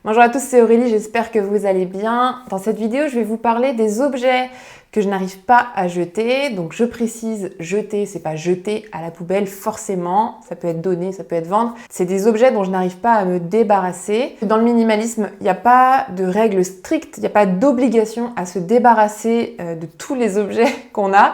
Bonjour à tous, c'est Aurélie, j'espère que vous allez bien. Dans cette vidéo, je vais vous parler des objets que je n'arrive pas à jeter. Donc je précise, jeter, c'est pas jeter à la poubelle forcément. Ça peut être donner, ça peut être vendre. C'est des objets dont je n'arrive pas à me débarrasser. Dans le minimalisme, il n'y a pas de règles strictes, il n'y a pas d'obligation à se débarrasser de tous les objets qu'on a.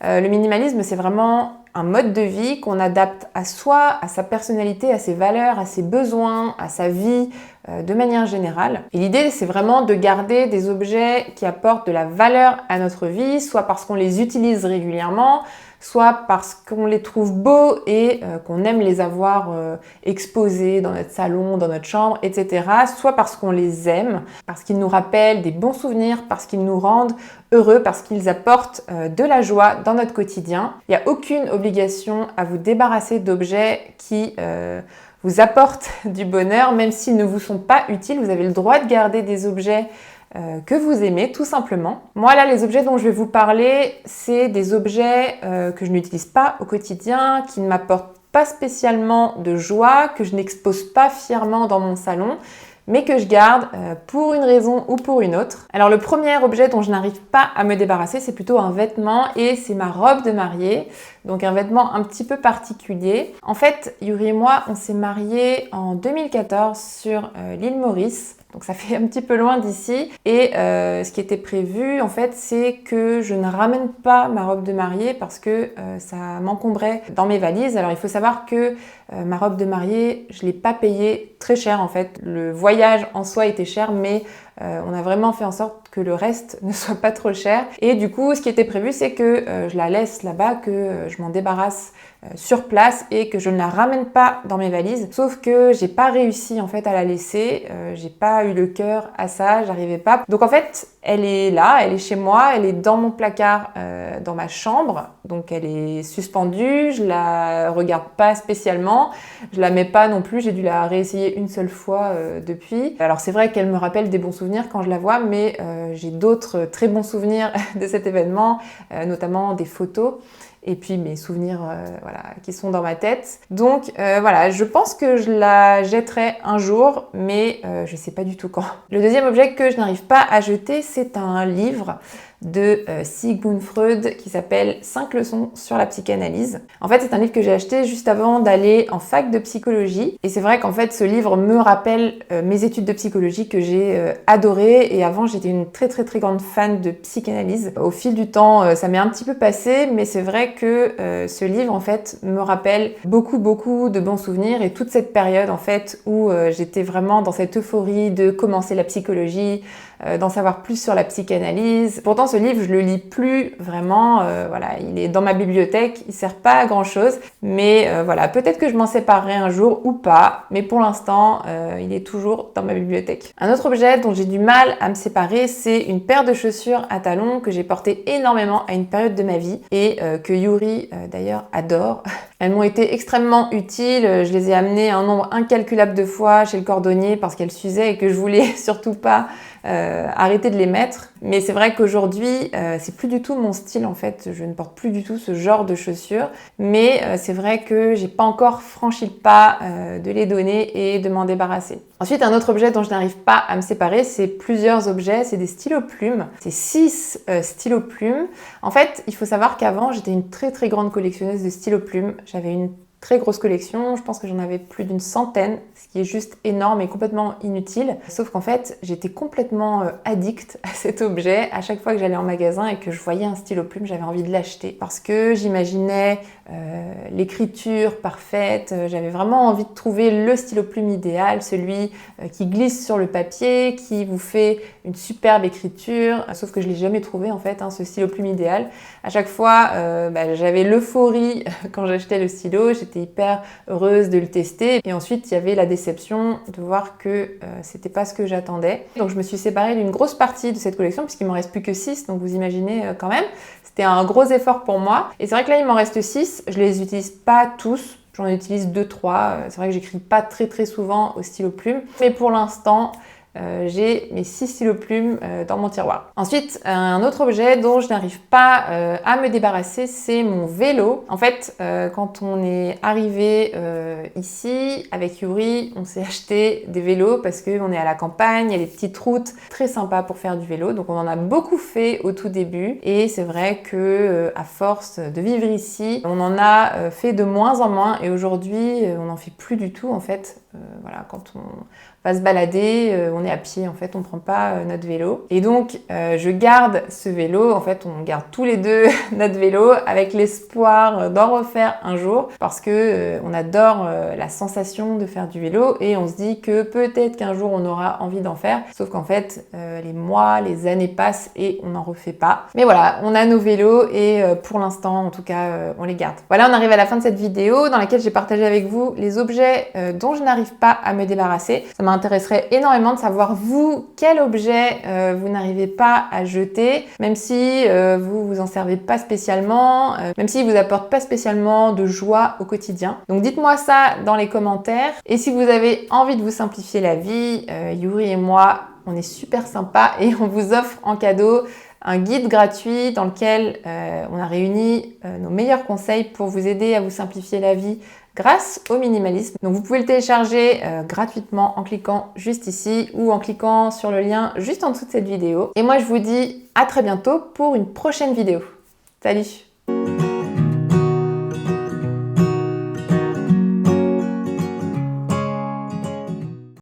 Le minimalisme, c'est vraiment un mode de vie qu'on adapte à soi, à sa personnalité, à ses valeurs, à ses besoins, à sa vie, de manière générale. Et l'idée, c'est vraiment de garder des objets qui apportent de la valeur à notre vie, soit parce qu'on les utilise régulièrement, soit parce qu'on les trouve beaux et qu'on aime les avoir exposés dans notre salon, dans notre chambre, etc. Soit parce qu'on les aime, parce qu'ils nous rappellent des bons souvenirs, parce qu'ils nous rendent heureux, parce qu'ils apportent de la joie dans notre quotidien. Il n'y a aucune obligation à vous débarrasser d'objets qui vous apportent du bonheur, même s'ils ne vous sont pas utiles. Vous avez le droit de garder des objets que vous aimez, tout simplement. Moi, là, les objets dont je vais vous parler, c'est des objets que je n'utilise pas au quotidien, qui ne m'apportent pas spécialement de joie, que je n'expose pas fièrement dans mon salon, mais que je garde pour une raison ou pour une autre. Alors le premier objet dont je n'arrive pas à me débarrasser, c'est plutôt un vêtement et c'est ma robe de mariée, donc un vêtement un petit peu particulier. En fait, Yuri et moi, on s'est mariés en 2014 sur l'île Maurice. Donc ça fait un petit peu loin d'ici et ce qui était prévu en fait c'est que je ne ramène pas ma robe de mariée parce que ça m'encombrait dans mes valises. Alors il faut savoir que ma robe de mariée je ne l'ai pas payée très cher en fait. Le voyage en soi était cher mais on a vraiment fait en sorte que le reste ne soit pas trop cher. Et du coup, ce qui était prévu, c'est que je la laisse là-bas, que je m'en débarrasse sur place et que je ne la ramène pas dans mes valises. Sauf que j'ai pas réussi en fait à la laisser. J'ai pas eu le cœur à ça, j'arrivais pas. Donc en fait, elle est là, elle est chez moi, elle est dans mon placard, dans ma chambre. Donc elle est suspendue, je la regarde pas spécialement, je la mets pas non plus. J'ai dû la réessayer une seule fois depuis. Alors c'est vrai qu'elle me rappelle des bons souvenirs quand je la vois, mais j'ai d'autres très bons souvenirs de cet événement, notamment des photos et puis mes souvenirs voilà, qui sont dans ma tête. Donc voilà, je pense que je la jetterai un jour, mais je sais pas du tout quand. Le deuxième objet que je n'arrive pas à jeter, c'est un livre de Sigmund Freud qui s'appelle 5 leçons sur la psychanalyse. En fait, c'est un livre que j'ai acheté juste avant d'aller en fac de psychologie. Et c'est vrai qu'en fait, ce livre me rappelle mes études de psychologie que j'ai adorées. Et avant, j'étais une très grande fan de psychanalyse. Au fil du temps, ça m'est un petit peu passé, mais c'est vrai que ce livre, en fait, me rappelle beaucoup de bons souvenirs et toute cette période, en fait, où j'étais vraiment dans cette euphorie de commencer la psychologie, d'en savoir plus sur la psychanalyse. Pourtant, ce livre, je le lis plus vraiment. Voilà, il est dans ma bibliothèque, il sert pas à grand chose. Mais voilà, peut-être que je m'en séparerai un jour ou pas. Mais pour l'instant, il est toujours dans ma bibliothèque. Un autre objet dont j'ai du mal à me séparer, c'est une paire de chaussures à talons que j'ai portées énormément à une période de ma vie et que Yuri d'ailleurs adore. Elles m'ont été extrêmement utiles. Je les ai amenées un nombre incalculable de fois chez le cordonnier parce qu'elles s'usaient et que je voulais surtout pas arrêter de les mettre. Mais c'est vrai qu'aujourd'hui, c'est plus du tout mon style en fait. Je ne porte plus du tout ce genre de chaussures. Mais c'est vrai que j'ai pas encore franchi le pas de les donner et de m'en débarrasser. Ensuite, un autre objet dont je n'arrive pas à me séparer, c'est plusieurs objets. C'est des stylos plumes. C'est 6 stylos plumes. En fait, il faut savoir qu'avant, j'étais une très grande collectionneuse de stylos plumes. J'avais une très grosse collection, je pense que j'en avais plus d'une centaine, ce qui est juste énorme et complètement inutile. Sauf qu'en fait, j'étais complètement addict à cet objet. À chaque fois que j'allais en magasin et que je voyais un stylo plume, j'avais envie de l'acheter parce que j'imaginais l'écriture parfaite. J'avais vraiment envie de trouver le stylo plume idéal, celui qui glisse sur le papier, qui vous fait une superbe écriture. Sauf que je l'ai jamais trouvé en fait, ce stylo plume idéal. À chaque fois, j'avais l'euphorie quand j'achetais le stylo. J'étais hyper heureuse de le tester. Et ensuite, il y avait la déception de voir que c'était pas ce que j'attendais. Donc je me suis séparée d'une grosse partie de cette collection puisqu'il m'en reste plus que 6. Donc vous imaginez quand même. C'était un gros effort pour moi. Et c'est vrai que là, il m'en reste 6. Je les utilise pas tous. J'en utilise 2-3. C'est vrai que j'écris pas très souvent au stylo plume. Mais pour l'instant, j'ai mes 6 stylos plumes dans mon tiroir. Ensuite, un autre objet dont je n'arrive pas à me débarrasser, c'est mon vélo. En fait, quand on est arrivé ici avec Yuri, on s'est acheté des vélos parce qu'on est à la campagne, il y a des petites routes très sympas pour faire du vélo. Donc on en a beaucoup fait au tout début et c'est vrai que à force de vivre ici, on en a fait de moins en moins et aujourd'hui on n'en fait plus du tout en fait. Voilà, quand on va se balader, on est à pied en fait, on prend pas notre vélo. Et donc je garde ce vélo, en fait on garde tous les deux notre vélo avec l'espoir d'en refaire un jour parce que on adore la sensation de faire du vélo et on se dit que peut-être qu'un jour on aura envie d'en faire. Sauf qu'en fait les mois, les années passent et on n'en refait pas. Mais voilà, on a nos vélos et pour l'instant en tout cas on les garde. Voilà, on arrive à la fin de cette vidéo dans laquelle j'ai partagé avec vous les objets dont je n'arrive pas à me débarrasser. Ça m'intéresserait énormément de savoir vous, quel objet vous n'arrivez pas à jeter, même si vous vous en servez pas spécialement, même s'il vous apporte pas spécialement de joie au quotidien. Donc dites-moi ça dans les commentaires. Et si vous avez envie de vous simplifier la vie, Yuri et moi, on est super sympa et on vous offre en cadeau un guide gratuit dans lequel on a réuni nos meilleurs conseils pour vous aider à vous simplifier la vie grâce au minimalisme. Donc vous pouvez le télécharger gratuitement en cliquant juste ici ou en cliquant sur le lien juste en dessous de cette vidéo. Et moi je vous dis à très bientôt pour une prochaine vidéo. Salut!